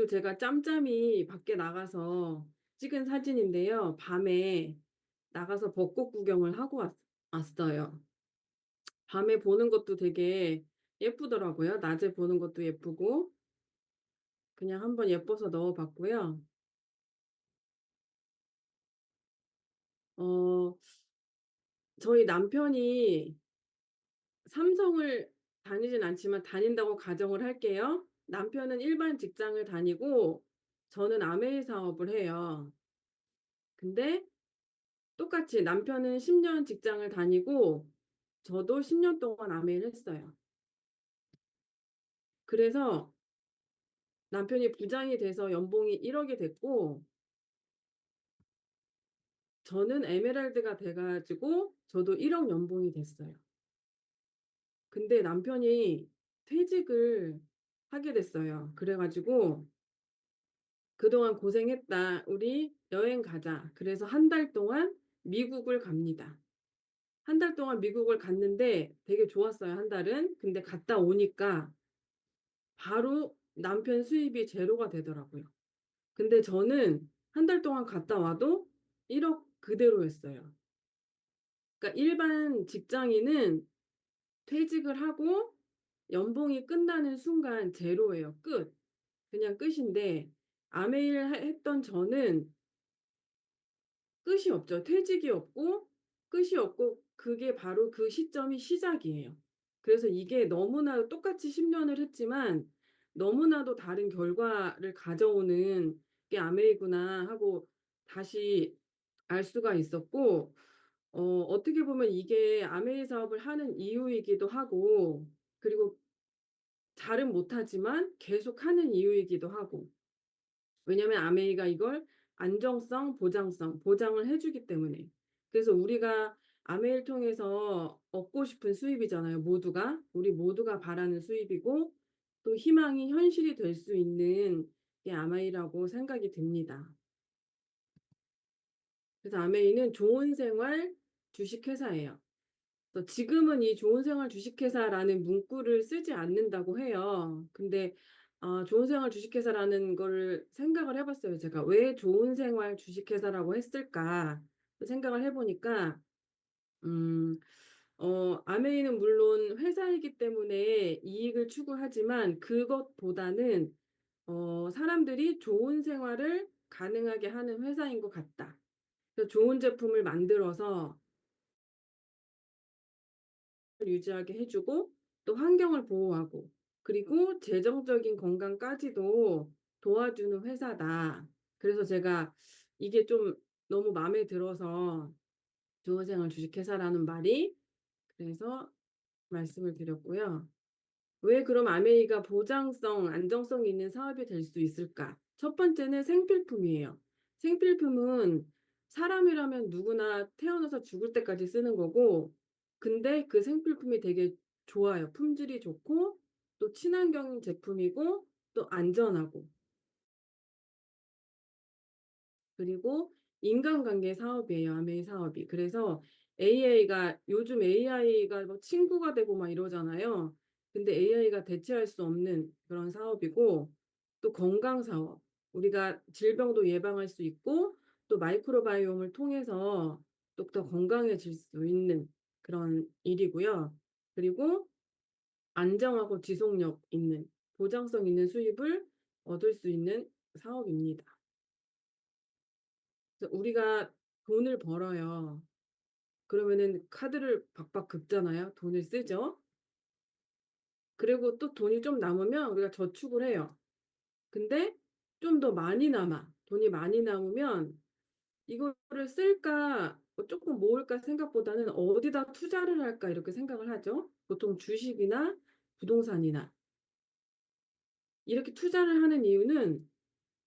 제가 짬짬이 밖에 나가서 찍은 사진인데요. 밤에 나가서 벚꽃 구경을 하고 왔어요. 밤에 보는 것도 되게 예쁘더라고요. 낮에 보는 것도 예쁘고 그냥 한번 예뻐서 넣어 봤고요. 어 저희 남편이 삼성을 다니진 않지만 다닌다고 가정을 할게요. 남편은 일반 직장을 다니고 저는 아메이 사업을 해요. 근데 똑같이 남편은 10년 직장을 다니고 저도 10년 동안 아메이를 했어요. 그래서 남편이 부장이 돼서 연봉이 1억 억이 됐고 저는 에메랄드가 돼 가지고 저도 1억 억 연봉이 됐어요. 근데 남편이 퇴직을 하게 됐어요. 그래 가지고 "그동안 고생했다. 우리 여행 가자." 그래서 한 달 동안 미국을 갑니다. 한 달 동안 미국을 갔는데 되게 좋았어요, 한 달은. 근데 갔다 오니까 바로 남편 수입이 제로가 되더라고요. 근데 저는 한 달 동안 갔다 와도 1억 억 그대로였어요. 그러니까 일반 직장인은 퇴직을 하고 연봉이 끝나는 순간 제로예요. 끝. 그냥 끝인데 아메이를 했던 저는 끝이 없죠. 퇴직이 없고 끝이 없고 그게 바로 그 시점이 시작이에요. 그래서 이게 너무나도 똑같이 10 년을 했지만 너무나도 다른 결과를 가져오는 게 아메이구나 하고 다시 알 수가 있었고 어떻게 보면 이게 아메이 사업을 하는 이유이기도 하고 그리고 잘은 못하지만 계속하는 이유이기도 하고 왜냐면 아메이가 이걸 안정성, 보장성, 보장을 해 주기 때문에. 그래서 우리가 아메이를 통해서 얻고 싶은 수입이잖아요 모두가. 우리 모두가 바라는 수입이고 또 희망이 현실이 될 수 있는 게 아메이라고 생각이 듭니다. 그래서 아메이는 좋은 생활 주식회사예요. 그래서 지금은 이 좋은 생활 주식회사라는 문구를 쓰지 않는다고 해요. 근데 좋은 생활 주식회사라는 거를 생각을 해 봤어요 제가. '왜 좋은 생활 주식회사라고 했을까?' 생각을 해 보니까 음 아메이는 물론 회사이기 때문에 이익을 추구하지만 그것보다는 '사람들이 좋은 생활을 가능하게 하는 회사인 것 같다.' 그래서 좋은 제품을 만들어서 유지하게 해 주고 또 환경을 보호하고 그리고 재정적인 건강까지도 도와주는 회사다. 그래서 제가 이게 좀 너무 마음에 들어서 좋은 생활 주식회사라는 말이 그래서 말씀을 드렸고요. 왜 그럼 아메이가 보장성, 안정성이 있는 사업이 될 수 있을까? 첫 번째는 생필품이에요. 생필품은 사람이라면 누구나 태어나서 죽을 때까지 쓰는 거고 근데 그 생필품이 되게 좋아요. 품질이 좋고 또 친환경 제품이고 또 안전하고 그리고 인간관계 사업이에요, 아메이 사업이. 그래서 AI가 요즘 AI가 뭐 친구가 되고 막 이러잖아요. 근데 AI가 대체할 수 없는 그런 사업이고 또 건강 사업. 우리가 질병도 예방할 수 있고 또 마이크로바이옴을 통해서 또 더 건강해질 수 있는 그런 일이고요. 그리고 안정하고 지속력 있는 보장성 있는 수입을 얻을 수 있는 사업입니다. 그래서 우리가 돈을 벌어요. 그러면은 카드를 박박 긁잖아요. 돈을 쓰죠. 그리고 또 돈이 좀 남으면 우리가 저축을 해요. 근데 좀 더 많이 남아. 돈이 많이 남으면 '이거를 쓸까? 쪼끔 모을까?' 생각보다는 '어디다 투자를 할까?' 이렇게 생각을 하죠. 보통 주식이나 부동산이나. 이렇게 투자를 하는 이유는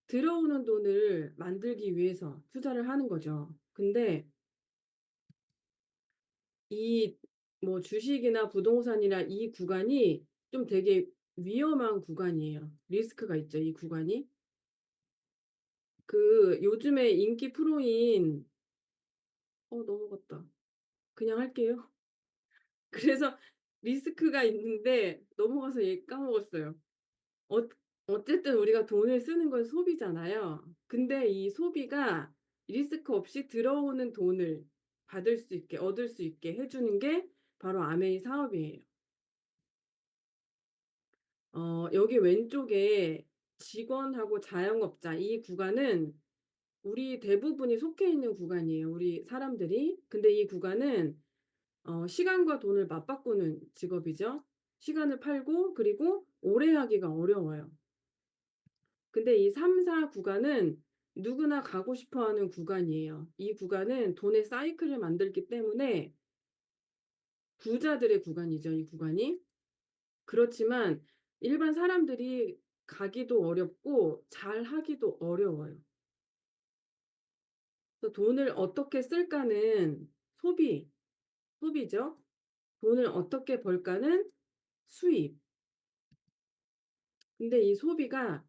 들어오는 돈을 만들기 위해서 투자를 하는 거죠. 근데 이 뭐 주식이나 부동산이나 이 구간이 좀 되게 위험한 구간이에요. 리스크가 있죠, 이 구간이. 그 요즘에 인기 프로인 넘어갔다. 그냥 할게요. 그래서 리스크가 있는데 넘어가서 얘 까먹었어요. 어 어쨌든 우리가 돈을 쓰는 건 소비잖아요. 근데 이 소비가 리스크 없이 들어오는 돈을 받을 수 있게 얻을 수 있게 해 주는 게 바로 아메이 사업이에요. 여기 왼쪽에 직원하고 자영업자 이 구간은 우리 대부분이 속해 있는 구간이에요, 우리 사람들이. 근데 이 구간은 시간과 돈을 맞바꾸는 직업이죠. 시간을 팔고 그리고 오래 하기가 어려워요. 근데 이 3-4 구간은 누구나 가고 싶어 하는 구간이에요. 이 구간은 돈의 사이클을 만들기 때문에 부자들의 구간이죠, 이 구간이. 그렇지만 일반 사람들이 가기도 어렵고 잘하기도 어려워요. 그래서 돈을 어떻게 쓸까는 소비, 소비죠. 돈을 어떻게 벌까는 수입. 근데 이 소비가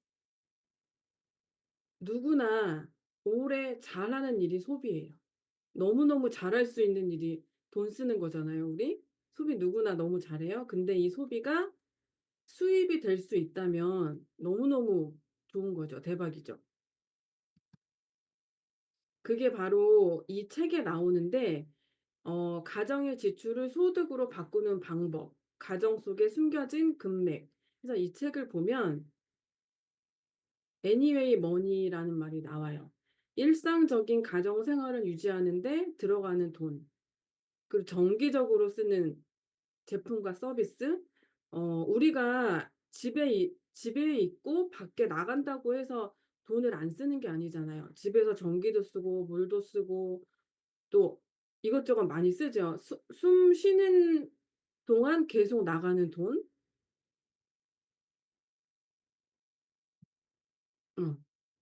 누구나 오래 잘하는 일이 소비예요. 너무너무 잘할 수 있는 일이 돈 쓰는 거잖아요, 우리. 소비 누구나 너무 잘해요. 근데 이 소비가 수입이 될 수 있다면 너무너무 좋은 거죠. 대박이죠. 그게 바로 이 책에 나오는데 가정의 지출을 소득으로 바꾸는 방법, 가정 속에 숨겨진 금맥. 그래서 이 책을 보면 Anyway Money라는 말이 나와요. 일상적인 가정 생활을 유지하는 데 들어가는 돈, 그리고 정기적으로 쓰는 제품과 서비스. 우리가 집에 있고 밖에 나간다고 해서 돈을 안 쓰는 게 아니잖아요. 집에서 전기도 쓰고 물도 쓰고 또 이것저것 많이 쓰죠. 숨 쉬는 동안 계속 나가는 돈. 어.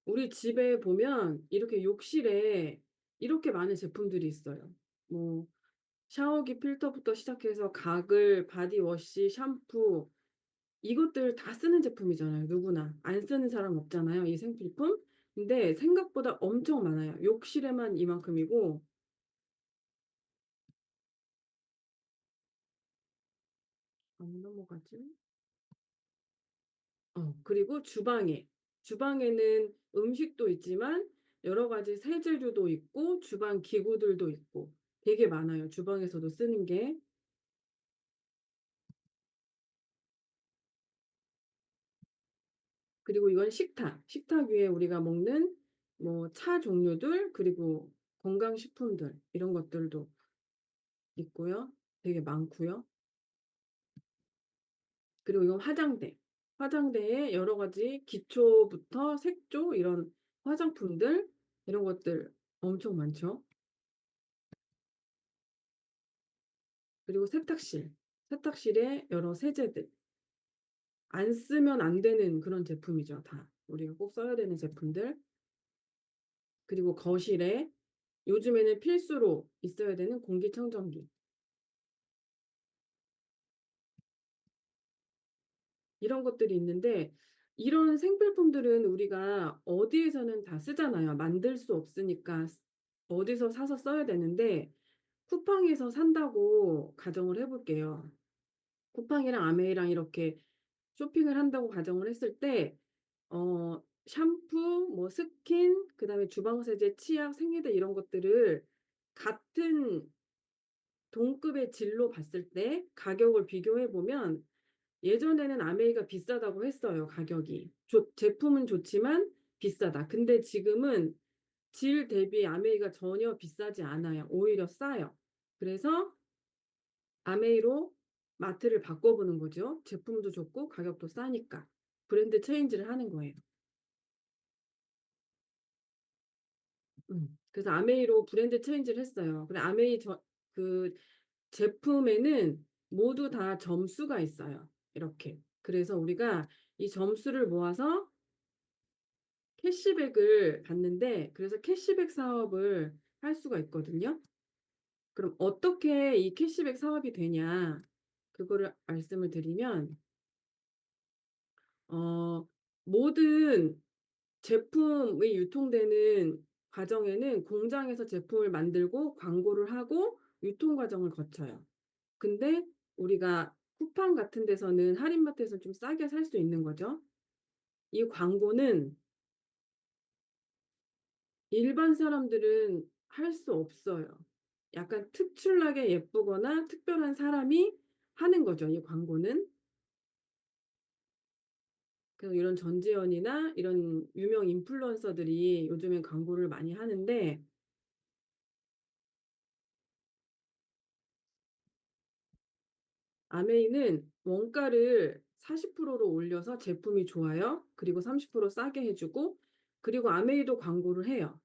우리 집에 보면 이렇게 욕실에 이렇게 많은 제품들이 있어요. 뭐 샤워기 필터부터 시작해서 가글, 바디워시, 샴푸 이것들 다 쓰는 제품이잖아요 누구나. 안 쓰는 사람 없잖아요 이 생필품. 근데 생각보다 엄청 많아요. 욕실에만 이만큼이고 안 넘어가지? 그리고 주방에는 음식도 있지만 여러 가지 세제류도 있고 주방 기구들도 있고 되게 많아요 주방에서도 쓰는 게. 그리고 이건 식탁 위에 우리가 먹는 뭐 차 종류들 그리고 건강식품들 이런 것들도 있고요. 되게 많고요. 그리고 이건 화장대. 화장대에 여러 가지 기초부터 색조 이런 화장품들 이런 것들 엄청 많죠. 그리고 세탁실. 세탁실에 여러 세제들. 안 쓰면 안 되는 그런 제품이죠 다. 우리가 꼭 써야 되는 제품들. 그리고 거실에 요즘에는 필수로 있어야 되는 공기청정기. 이런 것들이 있는데 이런 생필품들은 우리가 어디에서는 다 쓰잖아요. 만들 수 없으니까 어디서 사서 써야 되는데 쿠팡에서 산다고 가정을 해 볼게요. 쿠팡이랑 아메이랑 이렇게 쇼핑을 한다고 가정을 했을 때 샴푸, 뭐 스킨, 그다음에 주방 세제, 치약, 생리대 이런 것들을 같은 동급의 질로 봤을 때 가격을 비교해 보면 예전에는 아메이가 비싸다고 했어요 가격이. 제품은 좋지만 비싸다. 근데 지금은 질 대비 아메이가 전혀 비싸지 않아요. 오히려 싸요. 그래서 아메이로 마트를 바꿔보는 거죠. 제품도 좋고 가격도 싸니까. 브랜드 체인지를 하는 거예요. 그래서 아메이로 브랜드 체인지를 했어요. 근데 아메이 그 제품에는 모두 다 점수가 있어요 이렇게. 그래서 우리가 이 점수를 모아서 캐시백을 받는데 그래서 캐시백 사업을 할 수가 있거든요. 그럼 어떻게 이 캐시백 사업이 되냐 그거를 말씀을 드리면 어 모든 제품이 유통되는 과정에는 공장에서 제품을 만들고 광고를 하고 유통 과정을 거쳐요. 근데 우리가 쿠팡 같은 데서는 할인마트에서 좀 싸게 살 수 있는 거죠. 이 광고는 일반 사람들은 할 수 없어요. 약간 특출나게 예쁘거나 특별한 사람이 하는 거죠, 이 광고는. 그래서 이런 전지현이나 이런 유명 인플루언서들이 요즘엔 광고를 많이 하는데, 아메이는 원가를 40%로 올려서 제품이 좋아요. 그리고 30% 싸게 해 주고, 그리고 아메이도 광고를 해요.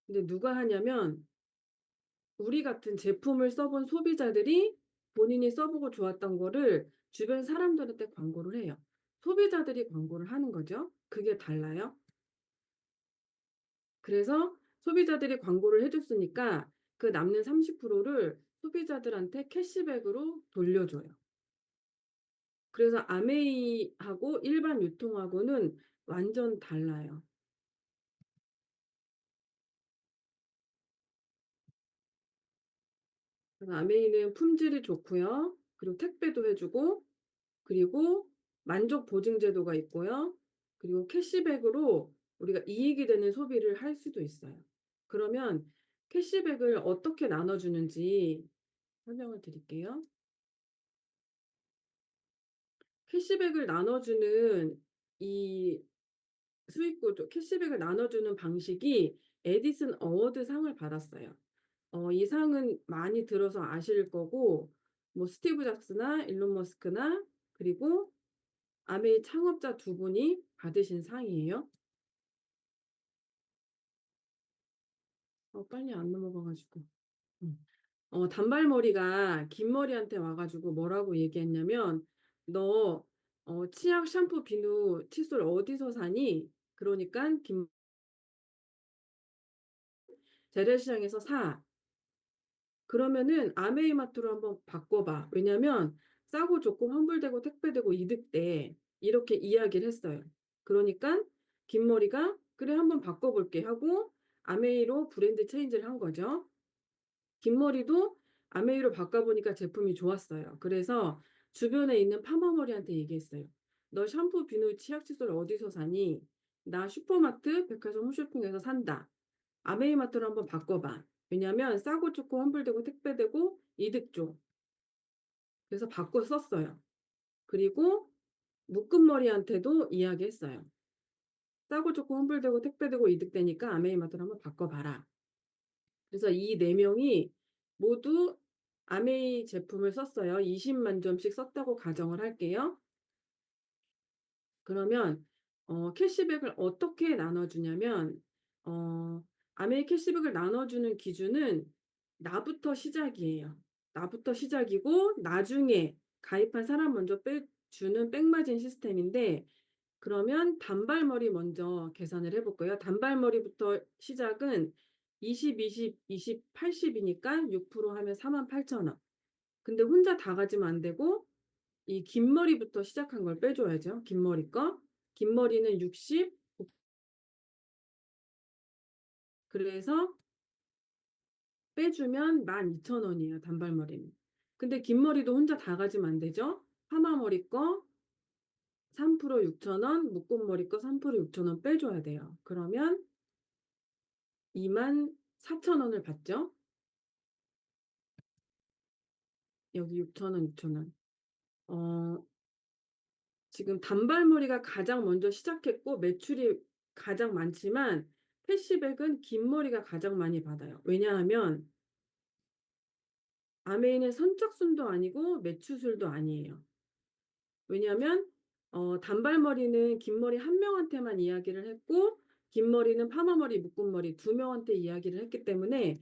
근데 누가 하냐면 우리 같은 제품을 써본 소비자들이 본인이 써 보고 좋았던 거를 주변 사람들한테 광고를 해요. 소비자들이 광고를 하는 거죠. 그게 달라요. 그래서 소비자들이 광고를 해 줬으니까 그 남는 30%를 소비자들한테 캐시백으로 돌려줘요. 그래서 아메이하고 일반 유통하고는 완전 달라요. 그래서 아메이는 품질이 좋고요. 그리고 택배도 해 주고, 그리고 만족 보증 제도가 있고요. 그리고 캐시백으로 우리가 이익이 되는 소비를 할 수도 있어요. 그러면 캐시백을 어떻게 나눠 주는지 설명을 드릴게요. 캐시백을 나눠 주는 이 수익 구조, 캐시백을 나눠 주는 방식이 에디슨 어워드 상을 받았어요. 이 상은 많이 들어서 아실 거고, 뭐 스티브 잡스나 일론 머스크나 그리고 아메이 창업자 두 분이 받으신 상이에요. 빨리 안 넘어가 가지고. 음. 단발머리가 긴 머리한테 와 가지고 뭐라고 얘기했냐면 "너 치약, 샴푸, 비누, 칫솔 어디서 사니?" 그러니깐 "재래시장에서 사." 그러면은 "아메이마트로 한번 바꿔 봐. 왜냐면 싸고 좋고 환불되고 택배되고 이득돼." 이렇게 이야기를 했어요. 그러니깐 긴머리가 "그래 한번 바꿔 볼게." 하고 아메이로 브랜드 체인지를 한 거죠. 긴머리도 아메이로 바꿔 보니까 제품이 좋았어요. 그래서 주변에 있는 파마머리한테 얘기했어요. "너 샴푸, 비누, 치약, 칫솔 어디서 사니? 나 슈퍼마트, 백화점 홈쇼핑에서 산다. 아메이마트로 한번 바꿔 봐. 왜냐면 싸고 좋고 환불되고 택배되고 이득 줘." 그래서 바꿔 썼어요. 그리고 묶음머리한테도 이야기했어요. "싸고 좋고 환불되고 택배되고 이득되니까 아메이마트로 한번 바꿔 봐라." 그래서 이 4 명이 모두 아메이 제품을 썼어요. 200,000 점씩 썼다고 가정을 할게요. 그러면 캐시백을 어떻게 나눠 주냐면, 어 아메이 캐시백을 나눠 주는 기준은 나부터 시작이에요. 나부터 시작이고 나중에 가입한 사람 먼저 빼 주는 백마진 시스템인데, 그러면 단발머리 먼저 계산을 해 볼까요? 단발머리부터 시작은 20, 20, 20, 80 이니까 6% 하면 48,000 원. 근데 혼자 다 가지면 안 되고 이 긴 머리부터 시작한 걸 빼 줘야죠, 긴 머리 거. 긴 머리는 60, 그래서 빼주면 12,000 원이에요, 단발머리는. 근데 긴 머리도 혼자 다 가지면 안 되죠. 파마머리 거 3% 6,000 원, 묶음머리 거 3% 6,000 원 빼줘야 돼요. 그러면 24,000 원을 받죠. 여기 6,000 원, 6,000 원. 어 지금 단발머리가 가장 먼저 시작했고 매출이 가장 많지만 캐시백은 긴 머리가 가장 많이 받아요. 왜냐하면 아메이는 선착순도 아니고 매추술도 아니에요. 왜냐하면 단발머리는 긴 머리 한 명한테만 이야기를 했고 긴 머리는 파마머리, 묶음머리 두 명한테 이야기를 했기 때문에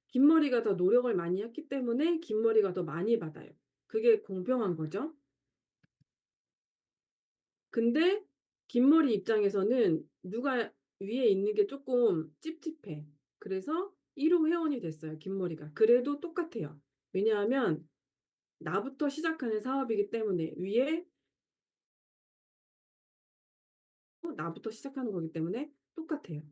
긴 머리가 더 노력을 많이 했기 때문에 긴 머리가 더 많이 받아요. 그게 공평한 거죠. 근데 긴 머리 입장에서는 누가 위에 있는 게 쪼끔 찝찝해. 그래서 1호 회원이 됐어요, 긴 머리가. 그래도 똑같아요. 왜냐하면 나부터 시작하는 사업이기 때문에 위에 나부터 시작하는 거기 때문에 똑같아요.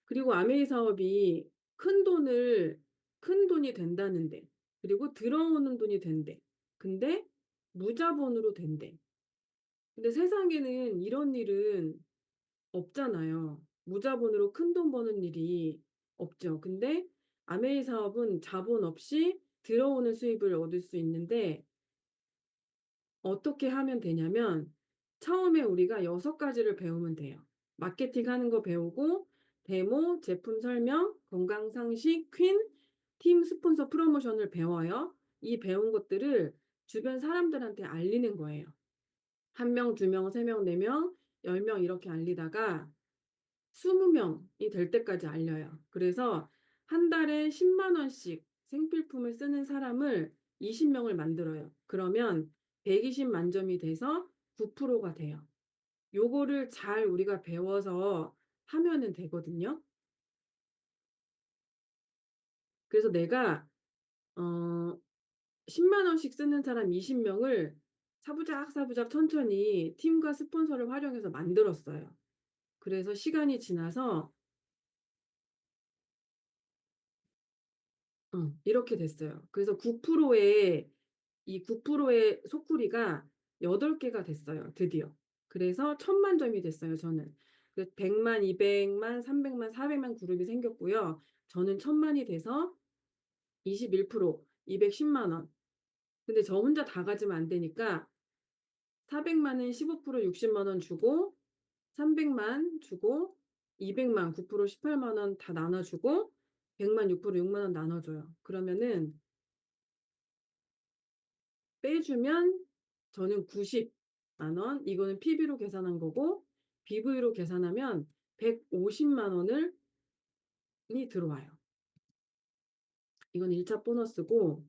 그리고 아메이 사업이 큰 돈이 된다는데, 그리고 들어오는 돈이 된대. 근데 무자본으로 된대. 근데 세상에는 이런 일은 없잖아요. 무자본으로 큰돈 버는 일이 없죠. 근데 아메이 사업은 자본 없이 들어오는 수입을 얻을 수 있는데 어떻게 하면 되냐면 처음에 우리가 6 가지를 배우면 돼요. 마케팅하는 거 배우고 데모, 제품 설명, 건강 상식, 퀸, 팀 스폰서 프로모션을 배워요. 이 배운 것들을 주변 사람들한테 알리는 거예요. 1 명, 2 명, 3 명, 4 명, 10명 이렇게 알리다가 20 명이 될 때까지 알려요. 그래서 한 달에 1 0 원씩 생필품을 쓰는 사람을 20 명을 만들어요. 그러면 120 만점이 돼서 9%가 돼요. 요거를 잘 우리가 배워서 하면은 되거든요. 그래서 내가 어 1 0 원씩 쓰는 사람 20 명을 사부작사부작 천천히 팀과 스폰서를 활용해서 만들었어요. 그래서 시간이 지나서 이렇게 됐어요. 그래서 9%의 이 9%의 소쿠리가 8 개가 됐어요 드디어. 그래서 1,000,000 점이 됐어요 저는. 그 100만 200만 300만 400만 그룹이 생겼고요. 저는 1,000,000이 돼서 21% 210만 원. 근데 저 혼자 다 가지면 안 되니까 400 만은 15% 60만 원 주고 300만 주고 200만 9% 18만 원 다 나눠 주고 100만 6% 6만 원 나눠 줘요. 그러면은 빼주면 저는 90만 원 이거는 PB로 계산한 거고 BV로 계산하면 150만 원을 이 들어와요. 이건 1차 보너스고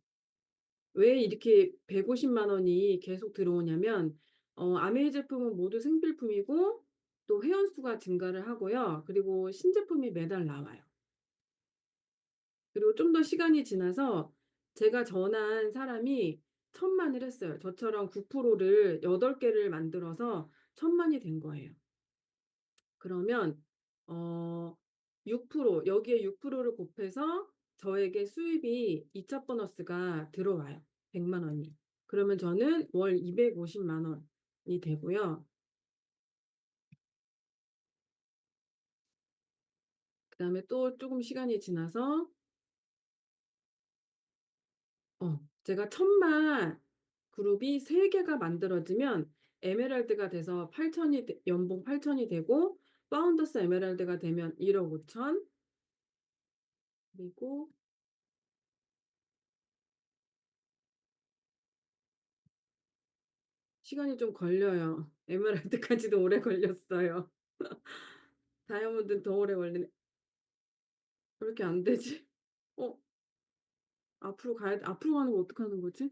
왜 이렇게 150만 원이 계속 들어오냐면 아메이 제품은 모두 생필품이고 또 회원수가 증가를 하고요. 그리고 신제품이 매달 나와요. 그리고 좀 더 시간이 지나서 제가 전한 사람이 1,000,000을 했어요. 저처럼 9%를 8 개를 만들어서 1,000,000이 된 거예요. 그러면 어 6% 여기에 6%를 곱해서 저에게 수입이 2차 보너스가 들어와요. 1 0 0 원이. 그러면 저는 월 250만 원이 되고요. 그다음에 또 쪼금 시간이 지나서 제가 1,000,000 그룹이 3 개가 만들어지면 에메랄드가 돼서 8,000이 되 연봉 8,000이 되고 파운더스 에메랄드가 되면 1억 5천 그리고 시간이 좀 걸려요. 에메랄드까지도 오래 걸렸어요. 다이아몬드는 더 오래 걸리네. 왜 이렇게 안 되지? 어 앞으로 가야 돼 앞으로 가는 거 어떡하는 거지?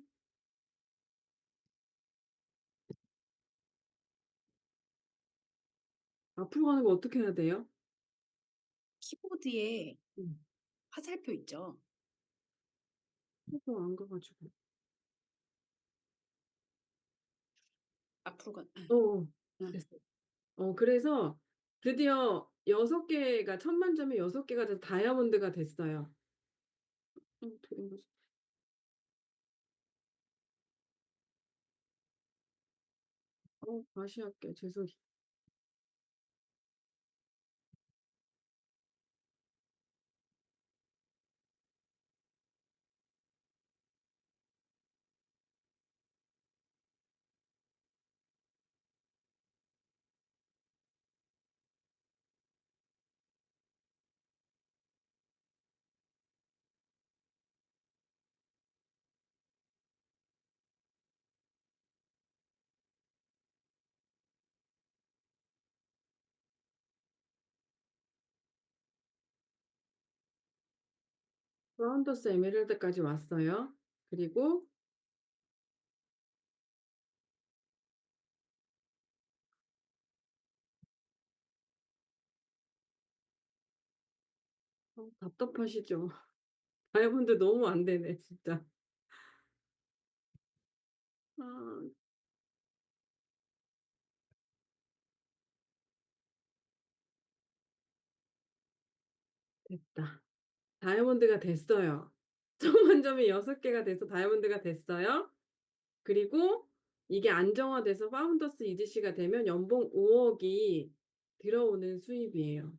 앞으로 가는 거 어떻게 해야 돼요? 키보드에 음. 화살표 있죠? 안 가 가지고. 앞으로 가 어어. 응. 됐어요. 그래서 드디어 6 개가 1,000,000 점에 6 개가 돼서 다이아몬드가 됐어요. 되는 거지. 다시 할게요. 죄송해요. 파운더스 에메랄드까지 왔어요. 그리고 답답하시죠? 다이아몬드 너무 안 되네 진짜. 아 됐다. 다이아몬드가 됐어요. 1,000,000 점이 6 개가 돼서 다이아몬드가 됐어요. 그리고 이게 안정화돼서 파운더스 EDC가 되면 연봉 5억이 들어오는 수입이에요.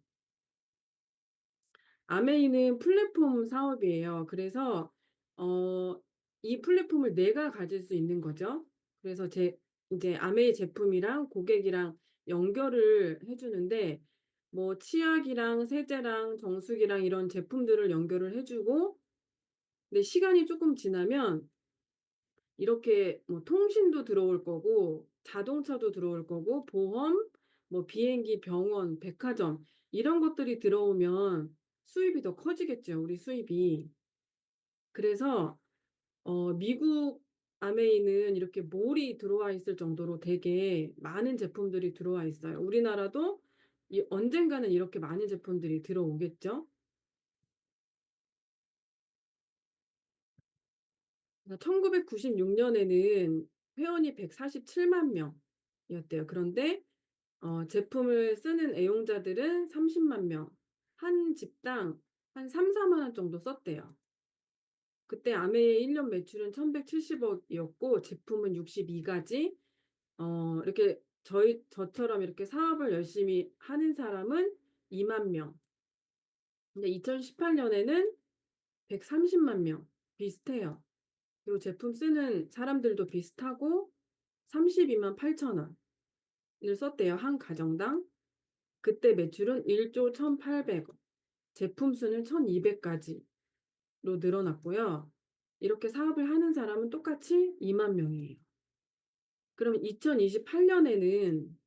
아메이는 플랫폼 사업이에요. 그래서 어 이 플랫폼을 내가 가질 수 있는 거죠. 그래서 제 인제 아메이 제품이랑 고객이랑 연결을 해 주는데 뭐 치약이랑 세제랑 정수기랑 이런 제품들을 연결을 해 주고, 근데 시간이 쪼끔 지나면 이렇게 뭐 통신도 들어올 거고 자동차도 들어올 거고 보험, 뭐 비행기, 병원, 백화점 이런 것들이 들어오면 수입이 더 커지겠죠, 우리 수입이. 그래서 미국 아메이는 이렇게 몰이 들어와 있을 정도로 되게 많은 제품들이 들어와 있어요. 우리나라도 이 언젠가는 이렇게 많은 제품들이 들어오겠죠. 그래서 1996 년에는 회원이 147만 명이었대요. 그런데 제품을 쓰는 애용자들은 30만 명. 한 집당 한 3-4만 원 정도 썼대요. 그때 아메의 1년 매출은 1,170억 이었고 제품은 62 가지. 이렇게 저처럼 이렇게 사업을 열심히 하는 사람은 2만 명. 근데 2018 년에는 130만 명. 비슷해요. 그리고 제품 쓰는 사람들도 비슷하고 32만 8천 원을 썼대요, 한 가정당. 그때 매출은 1조 1,800억, 제품 수는 1,200 가지로 늘어났고요. 이렇게 사업을 하는 사람은 똑같이 2만 명이에요. 그러면 2028 년에는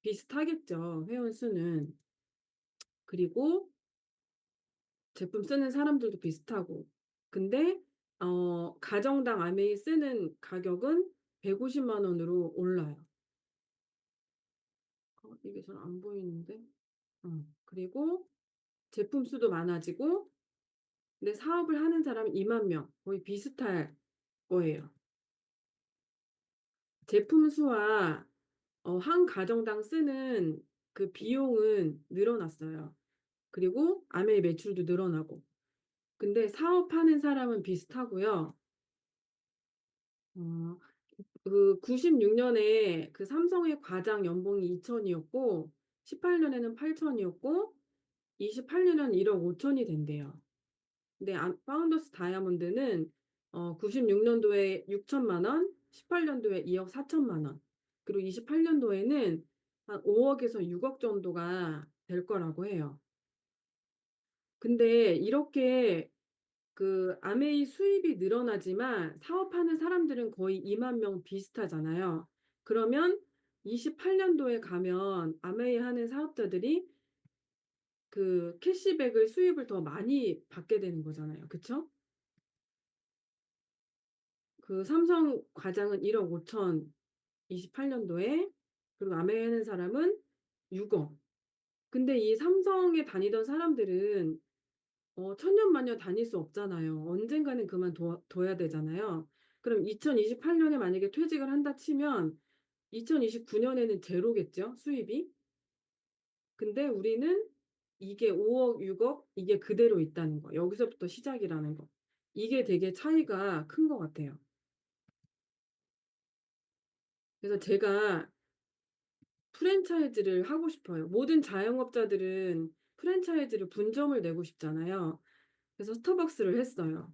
비슷하겠죠, 회원 수는. 그리고 제품 쓰는 사람들도 비슷하고. 근데 가정당 아메이 쓰는 가격은 150만 원으로 올라요. 이게 잘 안 보이는데. 그리고 제품 수도 많아지고, 근데 사업을 하는 사람은 2만 명, 거의 비슷할 거예요. 제품 수와 한 가정당 쓰는 그 비용은 늘어났어요. 그리고 아메이 매출도 늘어나고. 근데 사업하는 사람은 비슷하고요. 어 96 년에 그 삼성의 과장 연봉이 2천 이었고 18 년에는 8천 이었고 28 년에는 1억 5천이 된대요. 근데 파운더스 다이아몬드는 96 년도에 6천만 원, 18 년도에 2억 4천만 원, 그리고 28 년도에는 한 5억 에서 6억 정도가 될 거라고 해요. 근데 이렇게 그 아메이 수입이 늘어나지만 사업하는 사람들은 거의 2만 명 비슷하잖아요. 그러면 28 년도에 가면 아메이 하는 사업자들이 그 캐시백을 수입을 더 많이 받게 되는 거잖아요. 그쵸? 그 삼성 과장은 1억 5천 28 년도에, 그리고 아메이 하는 사람은 6억. 근데 이 삼성에 다니던 사람들은 천년만년 다닐 수 없잖아요. 언젠가는 그만둬야 되잖아요. 그럼 2028 년에 만약에 퇴직을 한다 치면 2029 년에는 제로겠죠, 수입이? 근데 우리는 이게 5억, 6억 이게 그대로 있다는 거. 여기서부터 시작이라는 거. 이게 되게 차이가 큰 것 같아요. 그래서 제가 프랜차이즈를 하고 싶어요. 모든 자영업자들은 프랜차이즈를 분점을 내고 싶잖아요. 그래서 스타벅스를 했어요.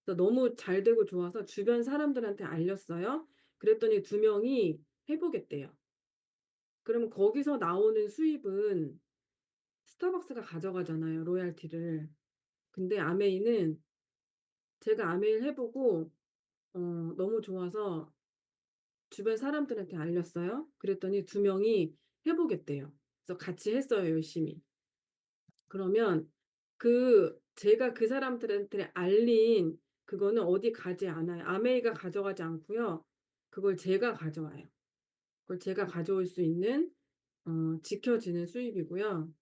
그래서 너무 잘 되고 좋아서 주변 사람들한테 알렸어요. 그랬더니 2명이 해 보겠대요. 그러면 거기서 나오는 수입은 스타벅스가 가져가잖아요, 로열티를. 근데 아메이는 제가 아메이를 해 보고 어 너무 좋아서 주변 사람들한테 알렸어요. 그랬더니 2명이 해 보겠대요. 그래서 같이 했어요, 열심히. 그러면 제가 그 사람들한테 알린 그거는 어디 가지 않아요. 아메이가 가져가지 않고요. 그걸 제가 가져와요. 그걸 제가 가져올 수 있는 지켜지는 수입이고요.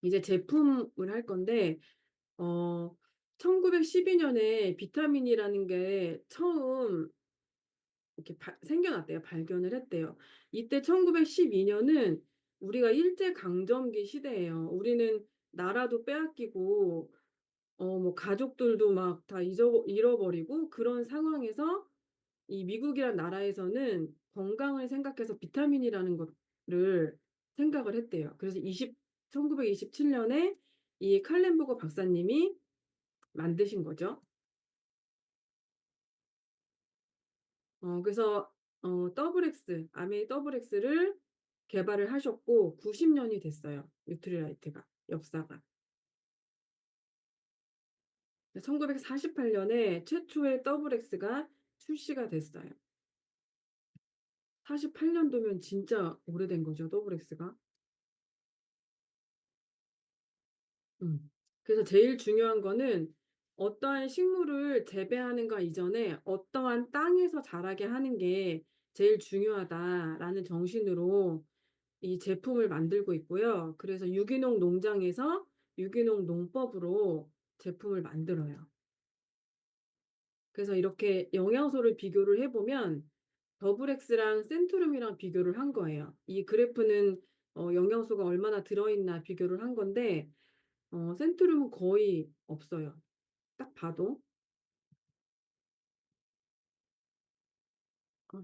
이제 제품을 할 건데 어 1912 년에 비타민이라는 게 처음 이렇게 생겨났대요. 발견을 했대요. 이때 1912 년은 우리가 일제 강점기 시대예요. 우리는 나라도 빼앗기고 뭐 가족들도 막 다 잃어버리고 그런 상황에서 이 미국이란 나라에서는 건강을 생각해서 비타민이라는 거를 생각을 했대요. 그래서 1927 년에 이 칼렌버그 박사님이 만드신 거죠. 그래서 더블 X 아메이 더블 X를 개발을 하셨고 90 년이 됐어요, 뉴트리라이트가 역사가. 1948 년에 최초의 더블 X가 출시가 됐어요. 48 년도면 진짜 오래된 거죠, 더블 X가. 음. 그래서 제일 중요한 거는 어떠한 식물을 재배하는가 이전에 '어떠한 땅에서 자라게 하는 게 제일 중요하다.'라는 정신으로 이 제품을 만들고 있고요. 그래서 유기농 농장에서 유기농 농법으로 제품을 만들어요. 그래서 이렇게 영양소를 비교를 해 보면 더블 X랑 센트룸이랑 비교를 한 거예요. 이 그래프는 영양소가 얼마나 들어 있나 비교를 한 건데 센트룸은 거의 없어요, 딱 봐도. 어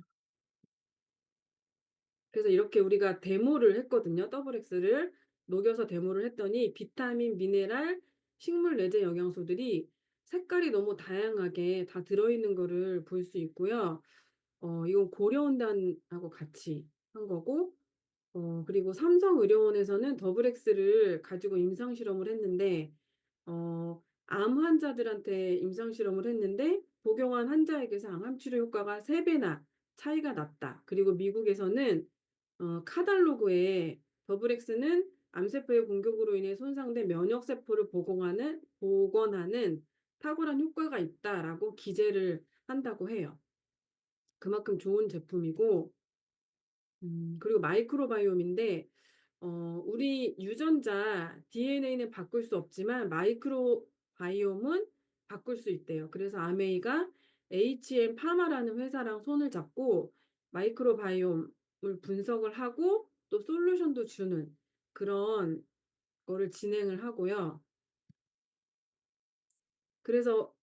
그래서 이렇게 우리가 데모를 했거든요. 더블 X를 녹여서 데모를 했더니 비타민, 미네랄, 식물 내재 영양소들이 색깔이 너무 다양하게 다 들어있는 거를 볼 수 있고요. 이건 고려온단하고 같이 한 거고 그리고 삼성의료원에서는 더블 X를 가지고 임상 실험을 했는데 암 환자들한테 임상 실험을 했는데 복용한 환자에게서 항암 치료 효과가 3 배나 차이가 났다. 그리고 미국에서는 카달로그에 더블 X는 암세포의 공격으로 인해 손상된 면역 세포를 복원하는 탁월한 효과가 있다라고 기재를 한다고 해요. 그만큼 좋은 제품이고 그리고 마이크로바이옴인데 우리 유전자 DNA는 바꿀 수 없지만 마이크로바이옴은 바꿀 수 있대요. 그래서 아메이가 HM 파마라는 회사랑 손을 잡고 마이크로바이옴을 분석을 하고 또 솔루션도 주는 그런 거를 진행을 하고요. 그래서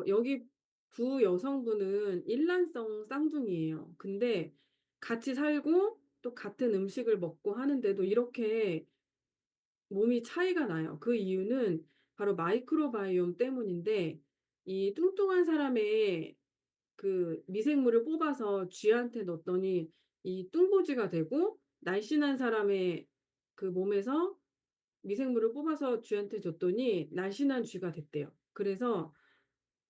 여기 두 여성분은 일란성 쌍둥이에요. 근데 같이 살고 또 같은 음식을 먹고 하는데도 이렇게 몸이 차이가 나요. 그 이유는 바로 마이크로바이옴 때문인데 이 뚱뚱한 사람의 그 미생물을 뽑아서 쥐한테 넣었더니 이 뚱보지가 되고 날씬한 사람의 그 몸에서 미생물을 뽑아서 쥐한테 줬더니 날씬한 쥐가 됐대요. 그래서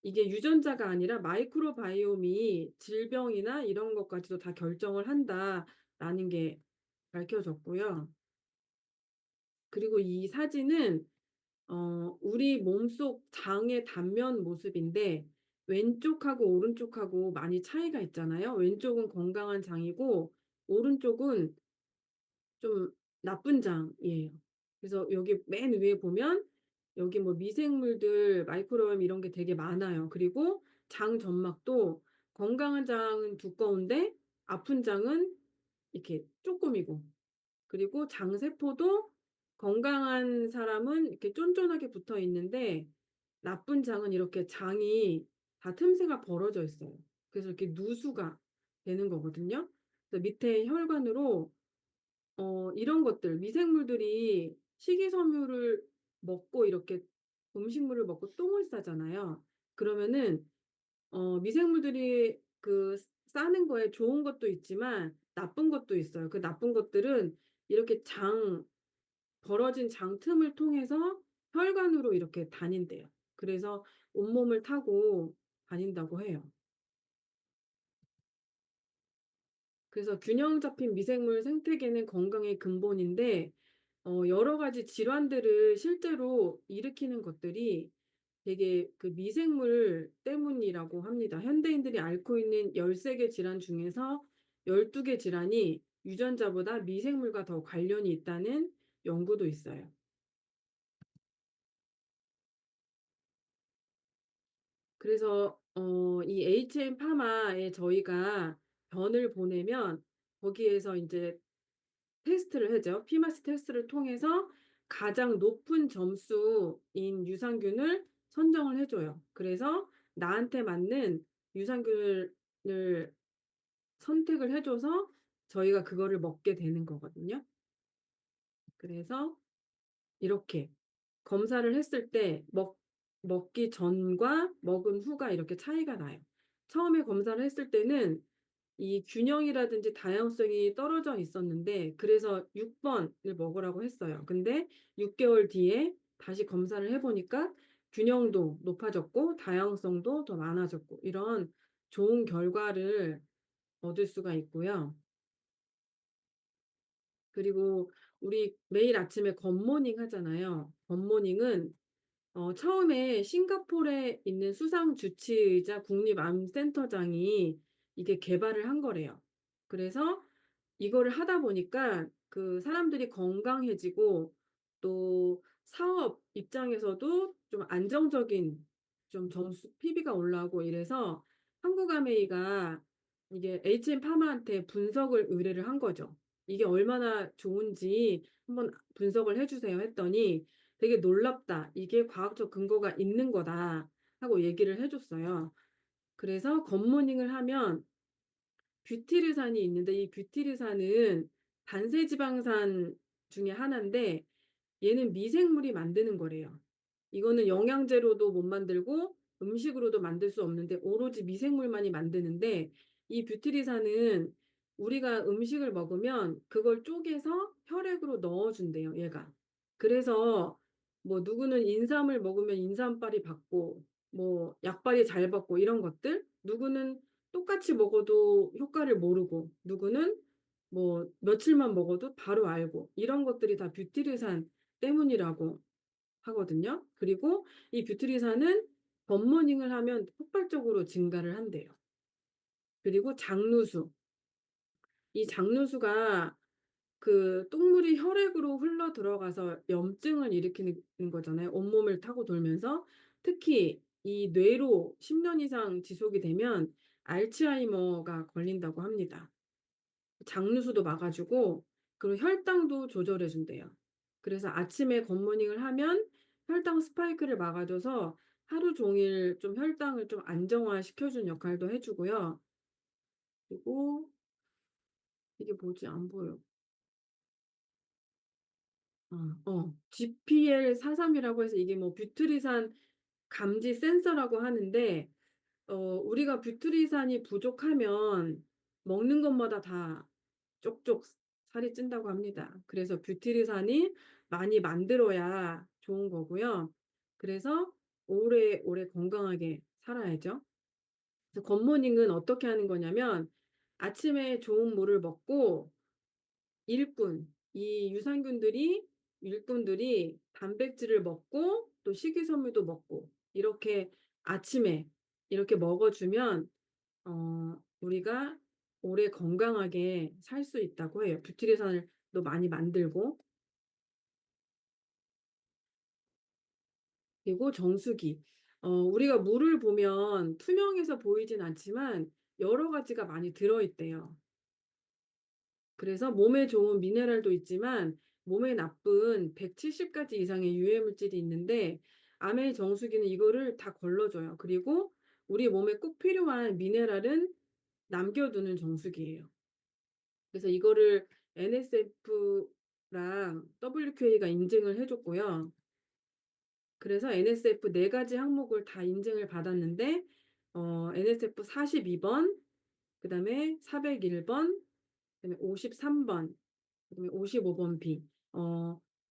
이게 유전자가 아니라 마이크로바이옴이 질병이나 이런 것까지도 다 결정을 한다라는 게 밝혀졌고요. 그리고 이 사진은 우리 몸속 장의 단면 모습인데 왼쪽하고 오른쪽하고 많이 차이가 있잖아요. 왼쪽은 건강한 장이고 오른쪽은 좀 나쁜 장이에요. 그래서 여기 맨 위에 보면 여기 뭐 미생물들 마이크로바이옴 이런 게 되게 많아요. 그리고 장 점막도 건강한 장은 두꺼운데 아픈 장은 이렇게 쪼꼬미고 그리고 장세포도 건강한 사람은 이렇게 쫀쫀하게 붙어 있는데 나쁜 장은 이렇게 장이 다 틈새가 벌어져 있어요. 그래서 이렇게 누수가 되는 거거든요. 그래서 밑에 혈관으로 이런 것들 미생물들이 식이섬유를 먹고 이렇게 음식물을 먹고 똥을 싸잖아요. 그러면은 미생물들이 그 싸는 거에 좋은 것도 있지만 나쁜 것도 있어요. 그 나쁜 것들은 이렇게 장 벌어진 장 틈을 통해서 혈관으로 이렇게 다닌대요. 그래서 온몸을 타고 다닌다고 해요. 그래서 균형 잡힌 미생물 생태계는 건강의 근본인데 여러 가지 질환들을 실제로 일으키는 것들이 되게 그 미생물 때문이라고 합니다. 현대인들이 앓고 있는 13개 질환 중에서 12개 질환이 유전자보다 미생물과 더 관련이 있다는 연구도 있어요. 그래서 이 HM 파마에 저희가 변을 보내면 거기에서 인제 테스트를 하죠. 피마스 테스트를 통해서 가장 높은 점수인 유산균을 선정을 해 줘요. 그래서 나한테 맞는 유산균을 선택을 해 줘서 저희가 그거를 먹게 되는 거거든요. 그래서 이렇게 검사를 했을 때 먹기 전과 먹은 후가 이렇게 차이가 나요. 처음에 검사를 했을 때는 이 균형이라든지 다양성이 떨어져 있었는데, 그래서 6 번을 먹으라고 했어요. 근데 6 개월 뒤에 다시 검사를 해 보니까 균형도 높아졌고 다양성도 더 많아졌고, 이런 좋은 결과를 얻을 수가 있고요. 그리고 우리 매일 아침에 굿모닝 하잖아요. 굿모닝은 처음에 싱가포르에 있는 수상 주치의자 국립암센터장이 이게 개발을 한 거래요. 그래서 이거를 하다 보니까 그 사람들이 건강해지고, 또 사업 입장에서도 좀 안정적인 좀 점수 PB가 올라오고 이래서 한국아메이가 이게 HM파마한테 분석을 의뢰를 한 거죠. "이게 얼마나 좋은지 한번 분석을 해 주세요." 했더니 "되게 놀랍다. 이게 과학적 근거가 있는 거다." 하고 얘기를 해 줬어요. 그래서 굿모닝을 하면 뷰티르산이 있는데, 이 뷰티르산은 단세지방산 중에 하나인데 얘는 미생물이 만드는 거래요. 이거는 영양제로도 못 만들고 음식으로도 만들 수 없는데 오로지 미생물만이 만드는데, 이 뷰티리산은 우리가 음식을 먹으면 그걸 쪼개서 혈액으로 넣어 준대요, 얘가. 그래서 뭐 누구는 인삼을 먹으면 인삼빨이 받고, 뭐 약발이 잘 받고 이런 것들, 누구는 똑같이 먹어도 효과를 모르고, 누구는 뭐 며칠만 먹어도 바로 알고, 이런 것들이 다 뷰티르산 때문이라고 하거든요. 그리고 이 뷰트리산은 굿모닝을 하면 폭발적으로 증가를 한대요. 그리고 장루수. 이 장루수가 그 똥물이 혈액으로 흘러 들어가서 염증을 일으키는 거잖아요, 온몸을 타고 돌면서. 특히 이 뇌로 10년 이상 지속이 되면 알츠하이머가 걸린다고 합니다. 장루수도 막아 주고, 그리고 혈당도 조절해 준대요. 그래서 아침에 굿모닝을 하면 혈당 스파이크를 막아 줘서 하루 종일 좀 혈당을 좀 안정화시켜 주는 역할도 해 주고요. 그리고 이게 뭐지? 안 보여. GPL-43이라고 해서 이게 뭐 뷰트리산 감지 센서라고 하는데, 우리가 뷰트리산이 부족하면 먹는 것마다 다 쪽쪽 살이 찐다고 합니다. 그래서 뷰트리산이 많이 만들어야 좋은 거고요. 그래서 오래오래 건강하게 살아야죠. 그래서 굿모닝은 어떻게 하는 거냐면, 아침에 좋은 물을 먹고 이 일꾼들이 단백질을 먹고 또 식이섬유도 먹고, 이렇게 아침에 이렇게 먹어 주면 우리가 오래 건강하게 살 수 있다고 해요. 뷰티리산을 또 많이 만들고. 그리고 정수기. 우리가 물을 보면 투명해서 보이진 않지만 여러 가지가 많이 들어 있대요. 그래서 몸에 좋은 미네랄도 있지만 몸에 나쁜 170 가지 이상의 유해 물질이 있는데, 아메 정수기는 이거를 다 걸러 줘요. 그리고 우리 몸에 꼭 필요한 미네랄은 남겨 두는 정수기예요. 그래서 이거를 NSF랑 WQA가 인증을 해 줬고요. 그래서 NSF 4 가지 항목을 다 인증을 받았는데, NSF 42 번, 그다음에 401 번, 그다음에 53 번, 그다음에 55번 B.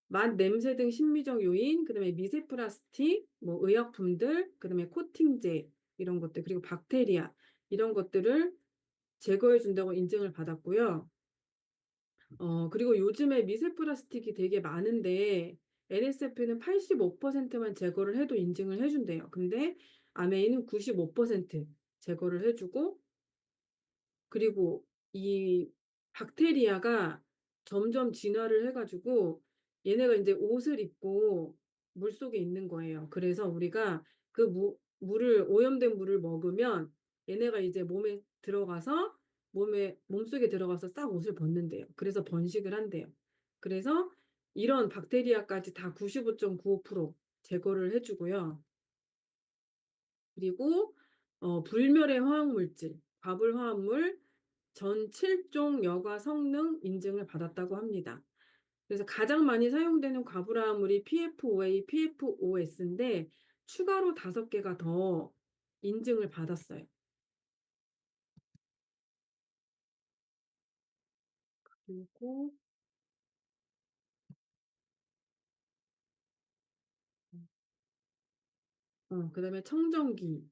맛, 냄새 등 심미적 요인, 그다음에 미세 플라스틱, 뭐 의약품들, 그다음에 코팅제 이런 것들, 그리고 박테리아 이런 것들을 제거해 준다고 인증을 받았고요. 그리고 요즘에 미세 플라스틱이 되게 많은데 NSF는 85%만 제거를 해도 인증을 해 준대요. 근데 아메이는 95% 제거를 해 주고, 그리고 이 박테리아가 점점 진화를 해 가지고 얘네가 인제 옷을 입고 물속에 있는 거예요. 그래서 우리가 그 물을 오염된 물을 먹으면 얘네가 이제 몸속에 들어가서 싹 옷을 벗는대요. 그래서 번식을 한대요. 그래서 이런 박테리아까지 다 95.95% 제거를 해 주고요. 그리고 불멸의 화학 물질. 과불 화합물 전 7종 여과 성능 인증을 받았다고 합니다. 그래서 가장 많이 사용되는 과불화합물이 PFOA, PFOS인데 추가로 5개가 더 인증을 받았어요. 그리고 그다음에 청정기,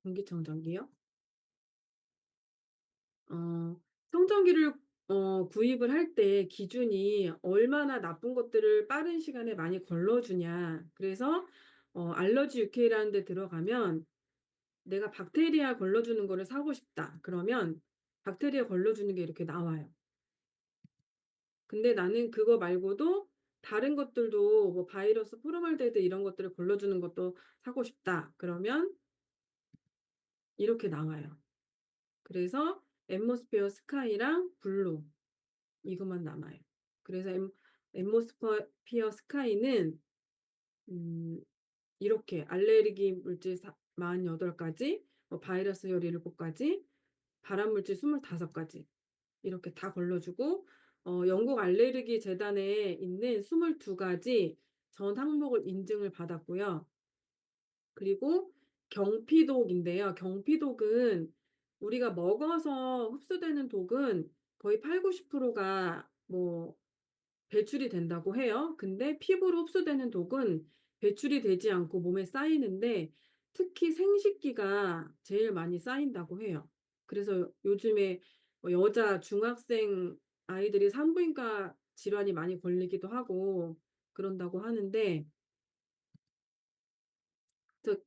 공기청정기요. 어 청정기를 구입을 할 때 기준이 얼마나 나쁜 것들을 빠른 시간에 많이 걸러 주냐. 그래서 알러지 UK라는 데 들어가면 '내가 박테리아 걸러 주는 거를 사고 싶다.' 그러면 박테리아 걸러 주는 게 이렇게 나와요. 근데 나는 그거 말고도 다른 것들도 뭐 바이러스 포르말데히드 이런 것들을 걸러 주는 것도 사고 싶다. 그러면 이렇게 나와요. 그래서 앰모스피어 스카이랑 블루 이것만 남아요. 그래서 앰모스피어 스카이는 음 이렇게 알레르기 물질 48 가지, 뭐 바이러스 17 가지, 발암 물질 25 가지 이렇게 다 걸러 주고 영국 알레르기 재단에 있는 22 가지 전 항목을 인증을 받았고요. 그리고 경피독인데요. 경피독은 우리가 먹어서 흡수되는 독은 거의 80-90%가 뭐 배출이 된다고 해요. 근데 피부로 흡수되는 독은 배출이 되지 않고 몸에 쌓이는데 특히 생식기가 제일 많이 쌓인다고 해요. 그래서 요즘에 여자 중학생 아이들이 산부인과 질환이 많이 걸리기도 하고 그런다고 하는데 즉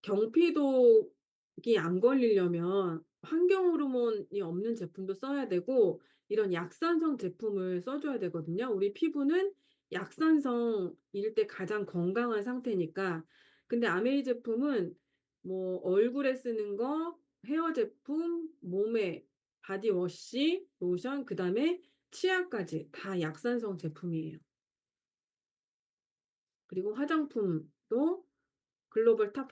경피독이 안 걸리려면 환경 호르몬이 없는 제품도 써야 되고 이런 약산성 제품을 써 줘야 되거든요. 우리 피부는 약산성일 때 가장 건강한 상태니까. 근데 아메이 제품은 뭐 얼굴에 쓰는 거, 헤어 제품, 몸에 바디워시, 로션, 그다음에 치아까지 다 약산성 제품이에요. 그리고 화장품도 글로벌 탑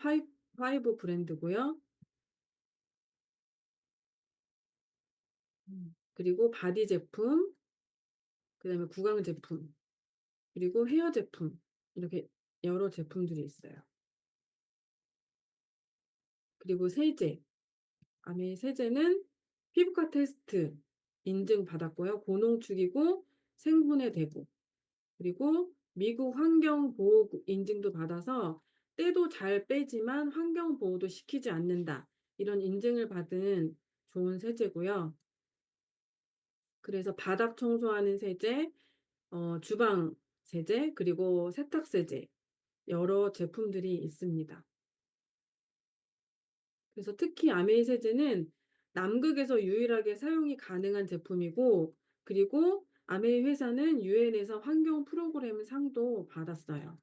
파이브 브랜드고요. 그리고 바디 제품, 그다음에 구강 제품, 그리고 헤어 제품 이렇게 여러 제품들이 있어요. 그리고 세제, 아메 세제는 피부과 테스트 인증받았고요. 고농축이고 생분해 되고 그리고 미국 환경보호국 인증도 받아서 때도 잘 빼지만 환경 보호도 시키지 않는다. 이런 인증을 받은 좋은 세제고요. 그래서 바닥 청소하는 세제, 주방 세제, 그리고 세탁 세제 여러 제품들이 있습니다. 그래서 특히 아메이 세제는 남극에서 유일하게 사용이 가능한 제품이고 그리고 아메이 회사는 유엔에서 환경 프로그램 상도 받았어요.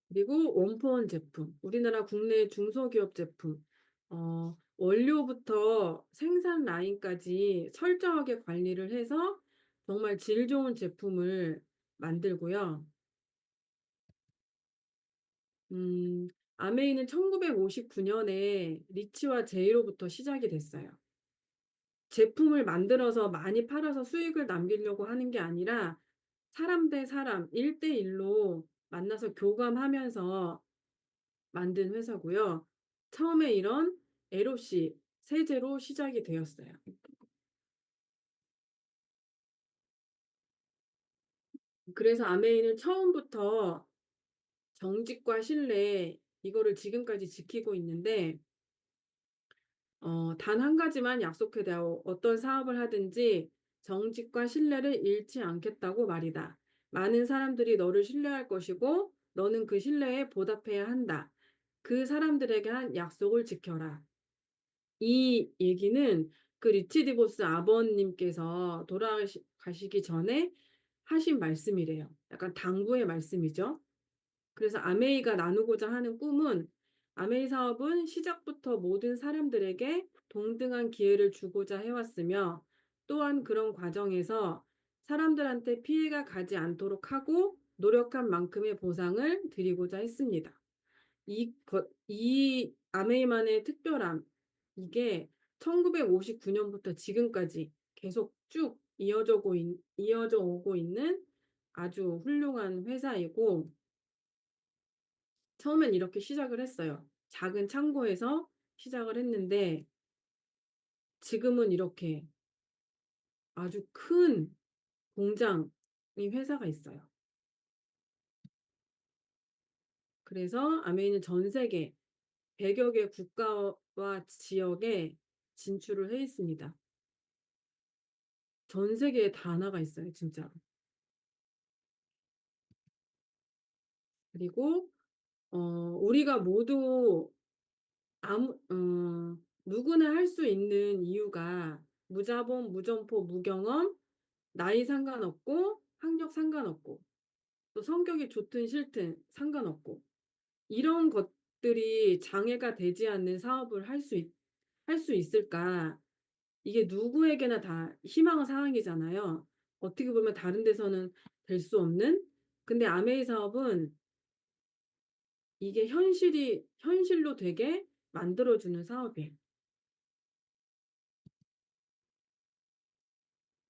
그리고 원포원 제품, 우리나라 국내 중소기업 제품 원료부터 생산 라인까지 철저하게 관리를 해서 정말 질 좋은 제품을 만들고요. 음 아메이는 1959 년에 리치와 제이로부터 시작이 됐어요. 제품을 만들어서 많이 팔아서 수익을 남기려고 하는 게 아니라 사람 대 사람 1대1로 만나서 교감하면서 만든 회사고요. 처음에 이런 LOC 세제로 시작이 되었어요. 그래서 아메이는 처음부터 정직과 신뢰 이거를 지금까지 지키고 있는데 단 한 가지만 약속해 다오. 어떤 사업을 하든지 정직과 신뢰를 잃지 않겠다고 말이다. 많은 사람들이 너를 신뢰할 것이고 너는 그 신뢰에 보답해야 한다. 그 사람들에게 한 약속을 지켜라. 이 얘기는 그 리치 디보스 아버님께서 가시기 전에 하신 말씀이래요. 약간 당부의 말씀이죠. 그래서 아메이가 나누고자 하는 꿈은 아메이 사업은 시작부터 모든 사람들에게 동등한 기회를 주고자 해왔으며 또한 그런 과정에서 사람들한테 피해가 가지 않도록 하고 노력한 만큼의 보상을 드리고자 했습니다. 이 아메이만의 특별함, 이게 1959 년부터 지금까지 계속 쭉 이어져 오고 있는 아주 훌륭한 회사이고, 처음엔 이렇게 시작을 했어요. 작은 창고에서 시작을 했는데 지금은 이렇게 아주 큰 공장이 회사가 있어요. 그래서 아메이는 전 세계 100여 개 국가와 지역에 진출을 해 있습니다. 전 세계에 다 나가 있어요 진짜로. 그리고 우리가 모두 아무 누구나 할 수 있는 이유가 무자본, 무점포, 무경험, 나이 상관없고 학력 상관없고 또 성격이 좋든 싫든 상관없고, 이런 것들이 장애가 되지 않는 사업을 할 수 있을까? 이게 누구에게나 다 희망 사항이잖아요. 어떻게 보면 다른 데서는 될 수 없는, 근데 아메이 사업은 이게 현실로 되게 만들어 주는 사업이에요.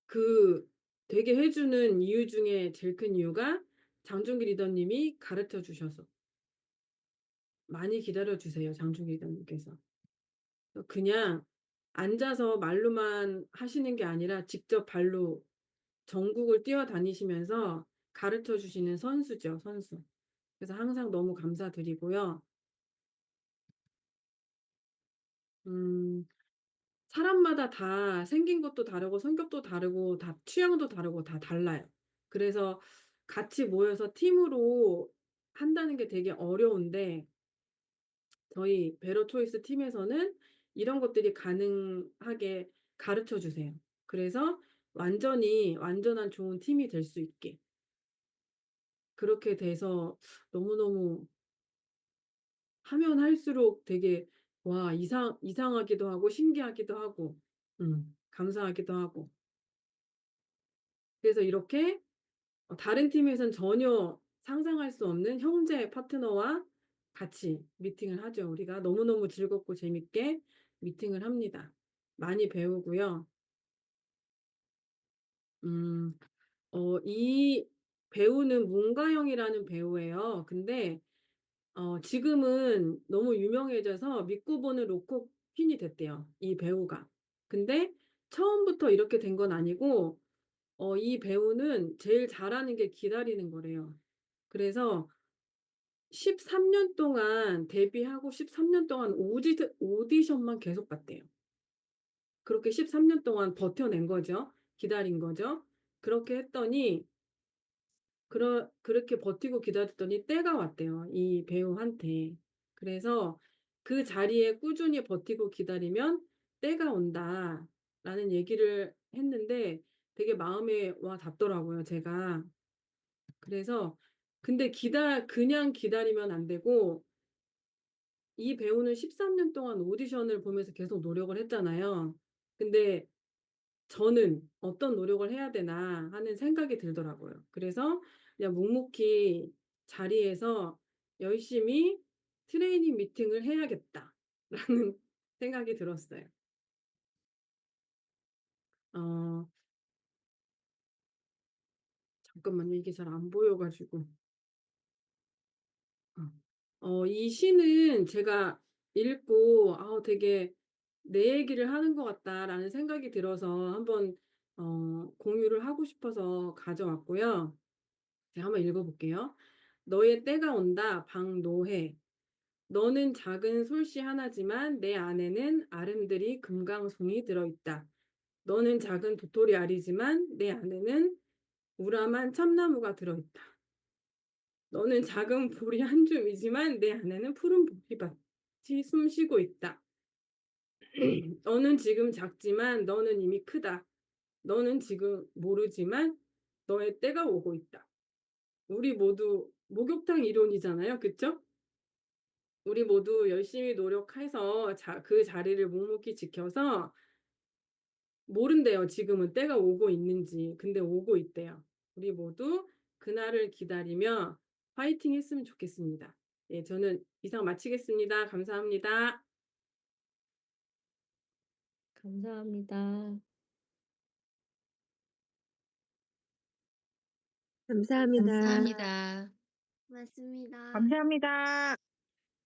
그 되게 해 주는 이유 중에 제일 큰 이유가 장준기 리더님이 가르쳐 주셔서. 많이 기다려 주세요 장준기 리더님께서. 그냥 앉아서 말로만 하시는 게 아니라 직접 발로 전국을 뛰어다니시면서 가르쳐 주시는 선수죠, 선수. 그래서 항상 너무 감사드리고요. 음 사람마다 다 생긴 것도 다르고 성격도 다르고 다 취향도 다르고 다 달라요. 그래서 같이 모여서 팀으로 한다는 게 되게 어려운데, 저희 베러 초이스 팀에서는 이런 것들이 가능하게 가르쳐 주세요. 그래서 완전한 좋은 팀이 될 수 있게 그렇게 돼서 너무너무 하면 할수록 되게 와 이상하기도 하고 신기하기도 하고 감사하기도 하고, 그래서 이렇게 다른 팀에선 전혀 상상할 수 없는 형제 파트너와 같이 미팅을 하죠. 우리가 너무너무 즐겁고 재밌게 미팅을 합니다. 많이 배우고요. 음 이 배우는 문가영이라는 배우예요. 근데 지금은 너무 유명해져서 믿고 보는 로코 퀸이 됐대요, 이 배우가. 근데 처음부터 이렇게 된 건 아니고 이 배우는 제일 잘하는 게 기다리는 거래요. 그래서 13년 동안 데뷔하고 13년 동안 오디션만 계속 봤대요. 그렇게 13년 동안 버텨낸 거죠. 기다린 거죠. 그렇게 했더니 그렇게 버티고 기다렸더니 때가 왔대요, 이 배우한테. 그래서 "그 자리에 꾸준히 버티고 기다리면 때가 온다."라는 얘기를 했는데 되게 마음에 와 닿더라고요 제가. 그래서 근데 그냥 기다리면 안 되고, 이 배우는 13년 동안 오디션을 보면서 계속 노력을 했잖아요. 근데 저는 '어떤 노력을 해야 되나.' 하는 생각이 들더라고요. 그래서 그냥 묵묵히 자리에서 '열심히 트레이닝 미팅을 해야겠다.'라는 생각이 들었어요. 어 잠깐만요. 이게 잘 안 보여 가지고. 이 시는 제가 읽고 되게 '내 얘기를 하는 것 같다.'라는 생각이 들어서 한번 공유를 하고 싶어서 가져왔고요. 제가 한번 읽어 볼게요. "너의 때가 온다 박노해. 너는 작은 솔씨 하나지만 내 안에는 아름드리 금강송이 들어 있다. 너는 작은 도토리 알이지만 내 안에는 우람한 참나무가 들어 있다. 너는 작은 보리 한 줌이지만 내 안에는 푸른 보리밭이 숨쉬고 있다. 너는 지금 작지만 너는 이미 크다. 너는 지금 모르지만 너의 때가 오고 있다." 우리 모두 목욕탕 이론이잖아요. 그쵸? 우리 모두 열심히 노력해서 그 자리를 묵묵히 지켜서 모른대요 지금은 때가 오고 있는지. 근데 오고 있대요. 우리 모두 그날을 기다리며 화이팅 했으면 좋겠습니다. 예 저는 이상 마치겠습니다. 감사합니다. 감사합니다. 감사합니다. 감사합니다. 맞습니다. 감사합니다.